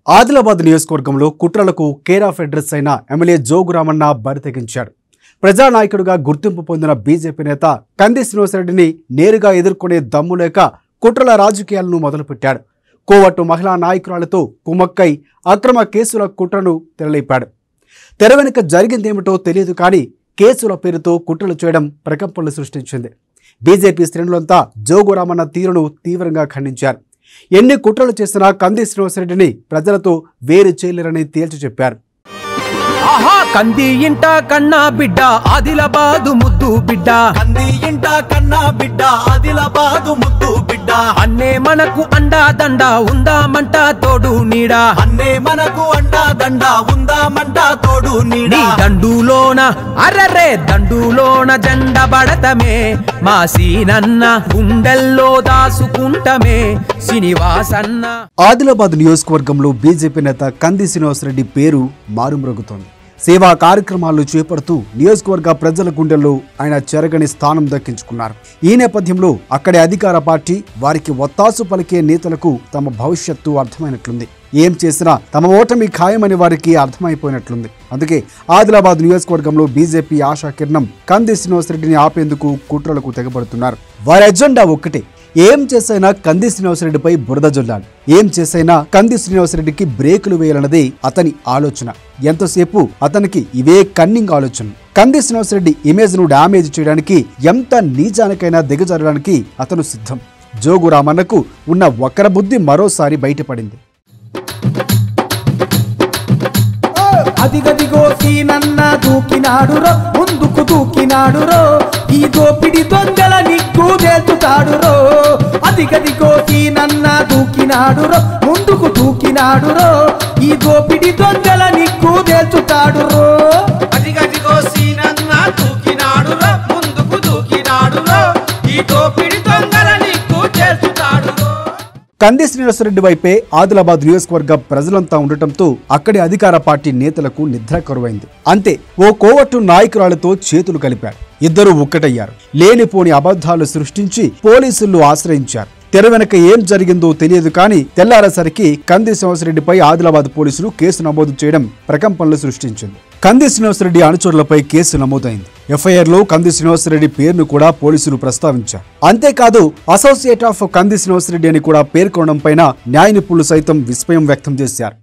ఆదిలాబాద్ నియోజకవర్గంలో కుట్రలకు care of address అయిన MLA Jogu Ramanna బరితెగించాడు. ప్రజానాయకుడిగా గుర్తింపు పొందిన బీజేపీ నేత కంది శ్రీనివాసరెడ్డిని నేరుగా ఎదుర్కొనే దమ్ము లేక కుట్రల రాజకీయాలను మొదలుపెట్టాడు. కోవట్టు మహిళా నాయకురాలతో కుమ్మక్కై అక్రమ కేసుల కుట్రను తెరలేపాడు. తెర వెనుక జరిగిందేమిటో తెలియదు కానీ కేసుల పేరుతో కుట్రలు చేయడం ప్రకంపనలు సృష్టించింది. బీజేపీ శ్రేణులంతా జోగు రామన్న తీరును తీవ్రంగా ఖండించారు. ఎన్ని కుట్రలు చేసినా కంది శ్రీనివాసరెడ్డిని ప్రజలతో వేరు చేయలేరని తేల్చి చెప్పారు. ఆహా కంది ఇంట కన్నా బిడ్డ ఆదిలాబాదు ముద్దు బిడ్డ, కంది ఇంట కన్నా బిడ్డ ఆదిలాబాదు ముద్దు బిడ్డ. అన్నే మనకు అండా దండ ఉందామంట తోడు నీడ, అన్నే మనకు అండా దండ ఉందామంట తోడు నీడ. దండులోన అర్రరే దండులోన జెండ బడతమే మా సీనన్న గుండెల్లో దాసుకుంటమే శ్రీనివాసన్న. ఆదిలాబాద్ నియోజకవర్గంలో బీజేపీ నేత కంది శ్రీనివాసరెడ్డి పేరు మారుమ్రోగుతోంది. సేవా కార్యక్రమాలు చేపడుతూ నియోజకవర్గ ప్రజల గుండెల్లో ఆయన చెరగని స్థానం దక్కించుకున్నారు. ఈ నేపథ్యంలో అక్కడి అధికార పార్టీ వారికి ఒత్తాసు పలికే నేతలకు తమ భవిష్యత్తు అర్థమైనట్లుంది. ఏం చేసినా తమ ఓటమి ఖాయమని వారికి అర్థమైపోయినట్లుంది. అందుకే ఆదిలాబాద్ నియోజకవర్గంలో బీజేపీ ఆశా కిరణం కంది శ్రీనివాసరెడ్డిని ఆపేందుకు కుట్రలకు తెగబడుతున్నారు. వారి ఎజెండా ఒక్కటే, ఏం చేసైనా కంది శ్రీనివాసరెడ్డిపై బురద జొల్లాలి, ఏం చేసైనా కంది శ్రీనివాసరెడ్డికి బ్రేకులు వేయాలన్నదే అతని ఆలోచన. ఎంతసేపు అతనికి ఇవే కన్నింగ్ ఆలోచన. కంది శ్రీనివాసరెడ్డి ఇమేజ్ ను డ్యామేజ్ చేయడానికి, ఎంత నీచానికైనా దిగజారడానికి అతను సిద్ధం. జోగు రామన్నకు ఉన్న వక్ర బుద్ధి మరోసారి బయటపడింది. అదిగదిగో సీనన్న దూకినాడురో, ముందుకు దూకినాడురో, ఈ దోపిడి దొంగల నిగ్గు దేల్చుతాడురో. అదిగదిగో సీనన్న దూకినాడురో, ముందుకు దూకినాడురో, ఈ దోపిడి దొంగల నిగ్గు దేల్చుతాడురో. అదిగదిగో సీనన్న దూకినాడురో, ముందుకు దూకినాడురో, ఈ దోపిడి దొంగల నిగ్గు దేల్చుతాడురో. కంది శ్రీనివాసరెడ్డి వైపే ఆదిలాబాద్ నియోజకవర్గ ప్రజలంతా ఉండటంతో అక్కడి అధికార పార్టీ నేతలకు నిద్ర కరువైంది. అంతే, ఓ కోవట్టు నాయకురాలతో చేతులు కలిపారు. ఇద్దరూ ఒక్కటయ్యారు. లేనిపోని అబద్ధాలు సృష్టించి పోలీసులు ఆశ్రయించారు. తెర వెనక ఏం జరిగిందో తెలియదు కానీ తెల్లారేసరికి కంది శ్రీనివాసరెడ్డిపై ఆదిలాబాద్ పోలీసులు కేసు నమోదు చేయడం ప్రకంపనలు సృష్టించింది. కంది శ్రీనివాసరెడ్డి అనుచరులపై కేసు నమోదైంది. ఎఫ్ఐఆర్లో కంది శ్రీనివాసరెడ్డి పేరును కూడా పోలీసులు ప్రస్తావించారు. అంతేకాదు అసోసియేట్ ఆఫ్ కంది శ్రీనివాసరెడ్డి అని కూడా పేర్కొనడం పైన న్యాయ నిపుణులు సైతం విస్మయం వ్యక్తం చేశారు.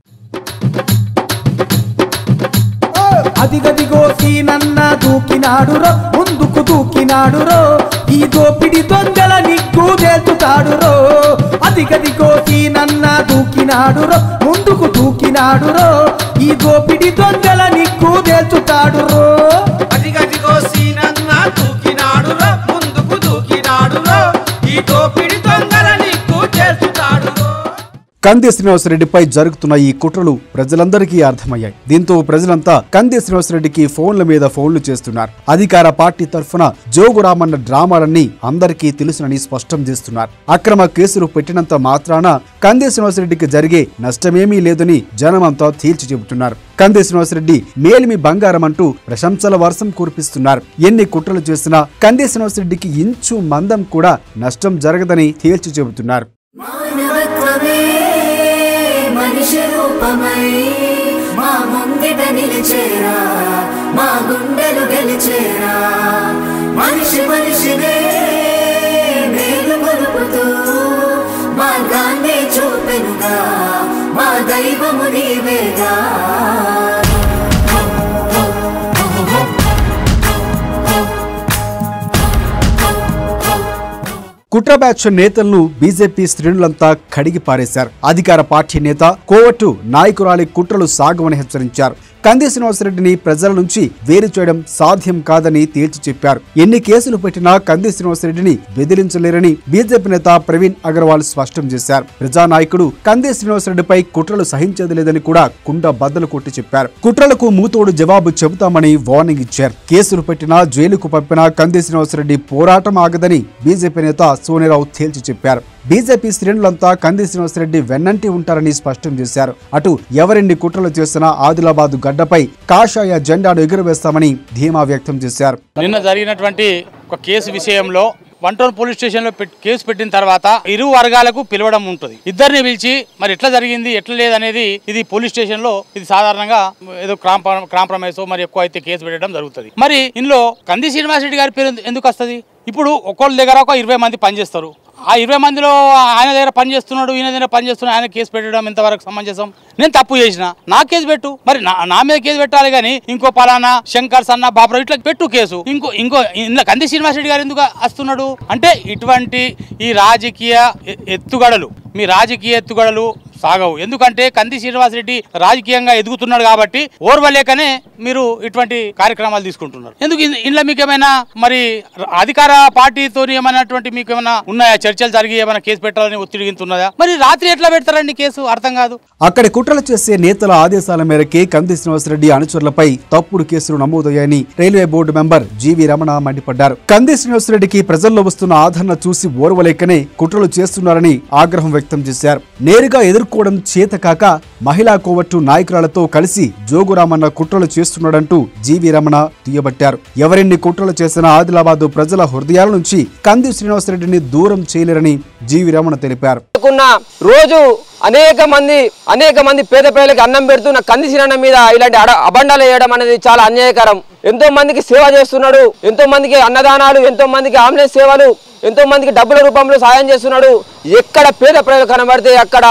అదిగదిగో సీనన్న దూకినాడురో, ముందుకు దూకినాడురో, ఈ దోపిడి దొంగల నిగ్గు దేల్చుతాడురో. అదిగదిగో సీనన్న దూకినాడురో, ముందుకు దూకినాడురో, ఈ దోపిడి దొంగల నిగ్గు దేల్చుతాడురో. అదిగదిగో సీనన్న దూకినాడురో, ముందుకు దూకినాడురో, ఈ దోపిడి దొంగల నిగ్గు దేల్చుతాడురో. కంది శ్రీనివాసరెడ్డిపై జరుగుతున్న ఈ కుట్రలు ప్రజలందరికీ అర్థమయ్యాయి. దీంతో ప్రజలంతా కంది శ్రీనివాసరెడ్డికి ఫోన్ల మీద ఫోన్లు చేస్తున్నారు. అధికార పార్టీ తరఫున జోగు రామన్న డ్రామాలన్నీ అందరికీ తెలుసునని స్పష్టం చేస్తున్నారు. అక్రమ కేసులు పెట్టినంత మాత్రాన కంది శ్రీనివాసరెడ్డికి జరిగే నష్టమేమీ లేదని జనమంతా తేల్చి చెబుతున్నారు. కంది శ్రీనివాసరెడ్డి మేలిమి బంగారం అంటూ ప్రశంసల వర్షం కురిపిస్తున్నారు. ఎన్ని కుట్రలు చేసినా కంది శ్రీనివాసరెడ్డికి ఇంచు మందం కూడా నష్టం జరగదని తేల్చి చెబుతున్నారు. మనిషి రూపమై మా ముంగిట నిలిచేరా, మా గుండెలు గెలిచేరా. మనిషి మనిషినే మేలు కొలుపుతూ మార్గాన్ని చూపెనుగా, మా దైవము నీవేగా. కుట్ర బ్యాచ్ నేతలను బీజేపీ శ్రేణులంతా కడిగి పారేశారు. అధికార పార్టీ నేత కోవట్టు నాయకురాలి కుట్రలు సాగవని హెచ్చరించారు. కంది శ్రీనివాసరెడ్డిని ప్రజల నుంచి వేరు చేయడం సాధ్యం కాదని తేల్చి చెప్పారు. ఎన్ని కేసులు పెట్టినా కంది శ్రీనివాసరెడ్డిని బెదిరించలేరని బీజేపీ నేత ప్రవీణ్ అగర్వాల్ స్పష్టం చేశారు. ప్రజానాయకుడు కంది శ్రీనివాసరెడ్డిపై కుట్రలు సహించేది లేదని కూడా కుండ బద్దలు కొట్టి చెప్పారు. కుట్రలకు మూతోడు జవాబు చెబుతామని వార్నింగ్ ఇచ్చారు. కేసులు పెట్టినా జైలుకు పంపినా కంది శ్రీనివాసరెడ్డి పోరాటం ఆగదని బీజేపీ నేత సోనిరావు తేల్చి చెప్పారు. బీజేపీ శ్రేణులంతా కంది శ్రీనివాసరెడ్డి వెన్నంటి ఉంటారని స్పష్టం చేశారు. అటు ఎవరెన్ని కుట్రలు చేసినా ఆదిలాబాద్ గడ్డపై కాషాయ జెండాను ఎగురవేస్తామని ధీమా వ్యక్తం చేశారు. నిన్న జరిగినటువంటి ఒక కేసు విషయంలో వన్ టౌన్ పోలీస్ స్టేషన్ లో కేసు పెట్టిన తర్వాత ఇరు వర్గాలకు పిలవడం ఉంటుంది. ఇద్దరిని పిలిచి మరి ఎట్లా జరిగింది ఎట్లా లేదనేది ఇది పోలీస్ స్టేషన్ లో ఇది సాధారణంగా ఏదో కాంప్రమైజ్ మరి ఎక్కువ అయితే కేసు పెట్టడం జరుగుతుంది. మరి ఇందులో కంది శ్రీనివాస్ రెడ్డి గారి పేరు ఎందుకు వస్తుంది? ఇప్పుడు ఒక్కొక్క దగ్గర ఒక 20 మంది పనిచేస్తారు. ఆ 20 మందిలో ఆయన దగ్గర పని చేస్తున్నాడు, ఈయన దగ్గర పని చేస్తున్నాడు, ఆయన కేసు పెట్టడం ఎంతవరకు సమంజసం? నేను తప్పు చేసిన, నా కేసు పెట్టు, మరి నా మీద కేసు పెట్టాలి కానీ ఇంకో పలానా శంకర్ సన్న బాబురావు ఇట్లా పెట్టు కేసు. ఇంకో ఇందులో కంది శ్రీనివాస్ రెడ్డి గారు ఎందుకు వస్తున్నాడు అంటే ఇటువంటి ఈ రాజకీయ ఎత్తుగడలు, మీ రాజకీయ ఎత్తుగడలు సాగవు. ఎందుకంటే కంది శ్రీనివాస్ రెడ్డి రాజకీయంగా ఎదుగుతున్నాడు కాబట్టి ఓర్వలేకనే మీరు ఇటువంటి కార్యక్రమాలు తీసుకుంటున్నారు. ఎందుకు ఇందులో మీకు ఏమైనా మరి అధికార పార్టీతో ఏమైనటువంటి మీకు ఏమైనా ఉన్నాయా? చర్చలు జరిగి ఏమైనా కేసు పెట్టాలని ఒత్తిడిగింతున్నదా? మరి రాత్రి ఎట్లా పెడతారండి కేసు? అర్థం కాదు. అక్కడి కుట్రలు చేసే నేతల ఆదేశాల మేరకే కంది శ్రీనివాస్ రెడ్డి అనుచరులపై తప్పుడు కేసులు నమోదయ్యాయని రైల్వే బోర్డు మెంబర్ జీవి రమణ మండిపడ్డారు. కంది శ్రీనివాస్ రెడ్డికి ప్రజల్లో వస్తున్న ఆదరణ చూసి ఓర్వలేకనే కుట్రలు చేస్తున్నారని ఆగ్రహం వ్యక్తం చేశారు. నేరుగా ఎదుర్కోవడం చేతకాక మహిళా కోవట్టు నాయకురాలతో కలిసి జోగురామన్న కుట్రలు చేస్తున్నాడంటూ జీవి రమణ దుయ్యబట్టారు. ఎవరెన్ని కుట్రలు చేసినా ఆదిలాబాద్ ప్రజల హృదయాల నుంచి కంది శ్రీనివాస్ రెడ్డిని దూరం చేయలేరని జీవి రమణ తెలిపారు. రోజు అనేక మంది పేద ప్రజలకు అన్నం పెడుతున్న కంది శ్రీనన్న మీద ఇలాంటి అబండాలు వేయడం అనేది చాలా అన్యాయకరం. ఎంతో మందికి సేవ చేస్తున్నాడు, ఎంతో మందికి అన్నదానాలు, ఎంతో మందికి అంబులెన్స్ సేవలు, ఎంతో మందికి డబ్బుల రూపంలో సాయం చేస్తున్నాడు. ఎక్కడ పేద ప్రజలు కనబడితే అక్కడ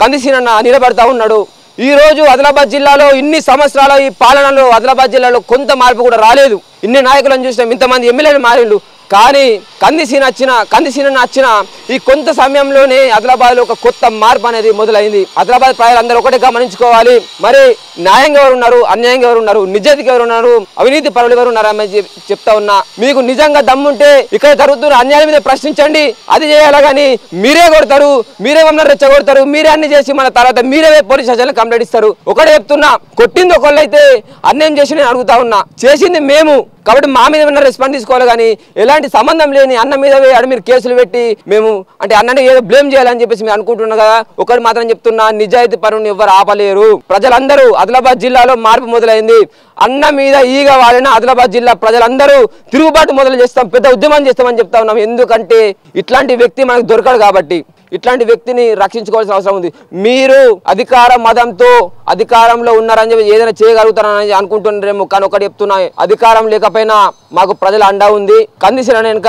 కంది శ్రీనన్న నిలబడతా ఉన్నాడు. ఈ రోజు ఆదిలాబాద్ జిల్లాలో ఇన్ని సంవత్సరాల ఈ పాలనలో ఆదిలాబాద్ జిల్లాలో కొంత మార్పు కూడా రాలేదు. ఇన్ని నాయకులను చూసినాం, ఇంతమంది ఎమ్మెల్యేలు మారిండు, కానీ కంది శ్రీనన్న వచ్చిన ఈ కొంత సమయంలోనే ఆదిలాబాద్ లో ఒక కొత్త మార్పు అనేది మొదలైంది. ఆదిలాబాద్ ప్రజలందరూ ఒకటే గమనించుకోవాలి. మరి న్యాయంగా ఎవరు ఉన్నారు, అన్యాయంగా ఎవరు ఉన్నారు, నిజాయితీగా ఎవరు ఉన్నారు, అవినీతి పరులు ఎవరు ఉన్నారు అని చెప్తా ఉన్నా. మీకు నిజంగా దమ్ముంటే ఇక్కడ జరుగుతున్న అన్యాయం మీద ప్రశ్నించండి. అది చేయాలి కానీ మీరే కొడతారు, మీరే మమ్మల్ని రెచ్చగొడతారు, మీరే అన్ని చేసి మన తర్వాత మీరే పోలీస్ స్టేషన్ కంప్లైంట్ ఇస్తారు. ఒకటే చెప్తున్నా, కొట్టింది ఒకళ్ళైతే అన్యాయం చేసి నేను అడుగుతా ఉన్నా, చేసింది మేము కాబట్టి మా మీద ఏమైనా రెస్పాన్స్ తీసుకోవాలి కానీ ఎలాంటి సంబంధం లేని అన్న మీద మీరు కేసులు పెట్టి మేము అంటే అన్నని ఏదో బ్లేమ్ చేయాలని చెప్పేసి మీరు అనుకుంటున్నారు కదా. ఒకటి మాత్రం చెప్తున్నా, నిజాయితీ పరుని ఎవరు ఆపలేరు. ప్రజలందరూ ఆదిలాబాద్ జిల్లాలో మార్పు మొదలైంది. అన్న మీద ఈగ వాడిన ఆదిలాబాద్ జిల్లా ప్రజలందరూ తిరుగుబాటు మొదలు చేస్తాం, పెద్ద ఉద్యమం చేస్తామని చెప్తా ఉన్నాం. ఎందుకంటే ఇట్లాంటి వ్యక్తి మనకు దొరకడు కాబట్టి ఇట్లాంటి వ్యక్తిని రక్షించుకోవాల్సిన అవసరం ఉంది. మీరు అధికార మదంతో అధికారంలో ఉన్నారని చెప్పి ఏదైనా చేయగలుగుతారని అనుకుంటున్నారేమో, కానీ ఒకటి చెప్తున్నా, అధికారం లేకపోయినా మాకు ప్రజల అండా ఉంది. కంది శ్రీనన్న వెనుక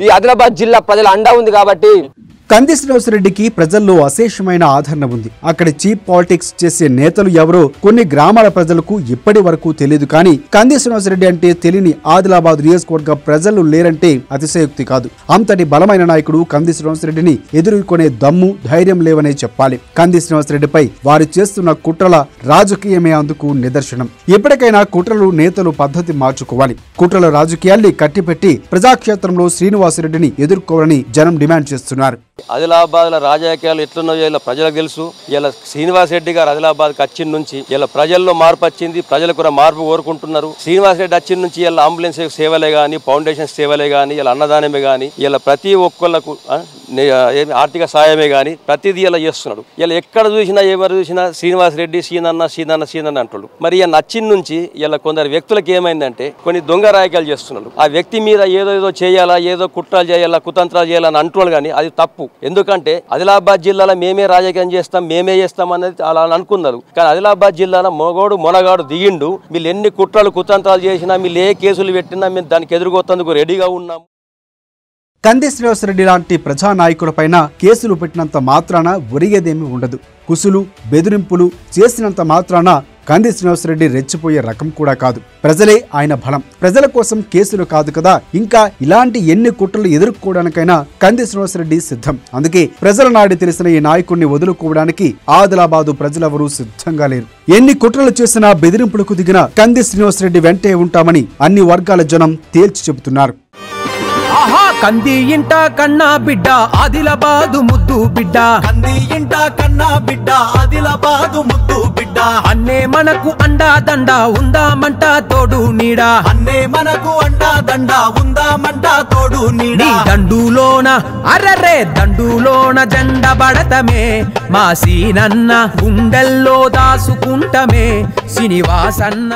ఈ ఆదిలాబాద్ జిల్లా ప్రజల అండా ఉంది కాబట్టి కంది శ్రీనివాస్ రెడ్డికి ప్రజల్లో అశేషమైన ఆదరణ ఉంది. అక్కడి చీప్ పాలిటిక్స్ చేసే నేతలు ఎవరో కొన్ని గ్రామాల ప్రజలకు ఇప్పటి వరకు తెలియదు. కానీ కంది శ్రీనివాస్ రెడ్డి అంటే తెలియని ఆదిలాబాద్ నియోజకవర్గ ప్రజలు లేరంటే అతిశయోక్తి కాదు. అంతటి బలమైన నాయకుడు కంది శ్రీనివాస్ రెడ్డిని ఎదుర్కొనే దమ్ము, ధైర్యం లేవనే చెప్పాలి. కంది శ్రీనివాస్ రెడ్డిపై వారు చేస్తున్న కుట్రల రాజకీయమే అందుకు నిదర్శనం. ఎప్పటికైనా కుట్రలు నేతలు పద్ధతి మార్చుకోవాలి. కుట్రల రాజకీయాల్ని కట్టిపెట్టి ప్రజాక్షేత్రంలో శ్రీనివాస్ రెడ్డిని ఎదుర్కోవాలని జనం డిమాండ్ చేస్తున్నారు. ఆదిలాబాద్ రాజకీయాలు ఎట్లున్నాయో ఇలా ప్రజలకు తెలుసు. ఇలా శ్రీనివాస్ రెడ్డి గారు ఆదిలాబాద్ వచ్చిన నుంచి ఇలా ప్రజల్లో మార్పు వచ్చింది, ప్రజలు కూడా మార్పు కోరుకుంటున్నారు. శ్రీనివాస్ రెడ్డి వచ్చిన నుంచి ఇలా అంబులెన్స్ సేవలే కానీ, ఫౌండేషన్ సేవలే కానీ, ఇలా అన్నదానమే కానీ, ఇలా ప్రతి ఒక్కళ్ళకు ఆర్థిక సాయమే కానీ ప్రతిదీ ఇలా చేస్తున్నాడు. ఇలా ఎక్కడ చూసినా ఎవరు చూసినా శ్రీనివాస్ రెడ్డి సీనన్న అంటాడు. మరి ఇలా నచ్చిన నుంచి ఇలా కొందరు వ్యక్తులకు ఏమైందంటే కొన్ని దొంగ రాజకీయాలు చేస్తున్నారు. ఆ వ్యక్తి మీద ఏదో చేయాలా, ఏదో కుట్రాలు చేయాలా, కుతంత్రాలు చేయాలని అంటున్నారు. కానీ అది తప్పు. ఎందుకంటే ఆదిలాబాద్ జిల్లాలో మేమే రాజకీయం చేస్తాం, మేమే చేస్తాం అనేది అలా అనుకున్నారు. కానీ ఆదిలాబాద్ జిల్లాలో మొనగాడు దిగిండు. వీళ్ళు ఎన్ని కుట్రలు కుతంత్రాలు చేసినా, వీళ్ళు ఏ కేసులు పెట్టినా మేము దానికి ఎదుర్కొందుకు రెడీగా ఉన్నాం. కంది శ్రీనివాస్ రెడ్డి లాంటి ప్రజానాయకులపైన కేసులు పెట్టినంత మాత్రాన ఒరిగేదేమీ ఉండదు. కుసులు బెదిరింపులు చేసినంత మాత్రాన కంది శ్రీనివాస్ రెడ్డి రెచ్చిపోయే రకం కూడా కాదు. ప్రజలే ఆయన బలం. ప్రజల కోసం కేసులు కాదు కదా, ఇంకా ఇలాంటి ఎన్ని కుట్రలు ఎదుర్కోవడానికైనా కంది శ్రీనివాస్ రెడ్డి సిద్ధం. అందుకే ప్రజల నాడి తెలిసిన ఈ నాయకుడిని వదులుకోవడానికి ఆదిలాబాదు ప్రజలెవరూ సిద్ధంగా లేరు. ఎన్ని కుట్రలు చేసినా, బెదిరింపులకు దిగిన కంది శ్రీనివాస్ రెడ్డి వెంటే ఉంటామని అన్ని వర్గాల జనం తేల్చి చెబుతున్నారు. ఆహా కంది ఇంట కన్నా బిడ్డ ఆదిలాబాదు ముద్దు బిడ్డ, కంది ఇంట కన్నా బిడ్డ ఆదిలాబాదు ముద్దు బిడ్డ, అన్నే మనకు అండా దండ ఉందామంట తోడు నీడా, అన్నే మనకు అండా దండ ఉందామంట తోడు నీడా. దండులోన అర్రరే దండులోన జెండ బడతమే, మా సీనన్న గుండెల్లో దాసుకుంటమే శ్రీనివాసన్న.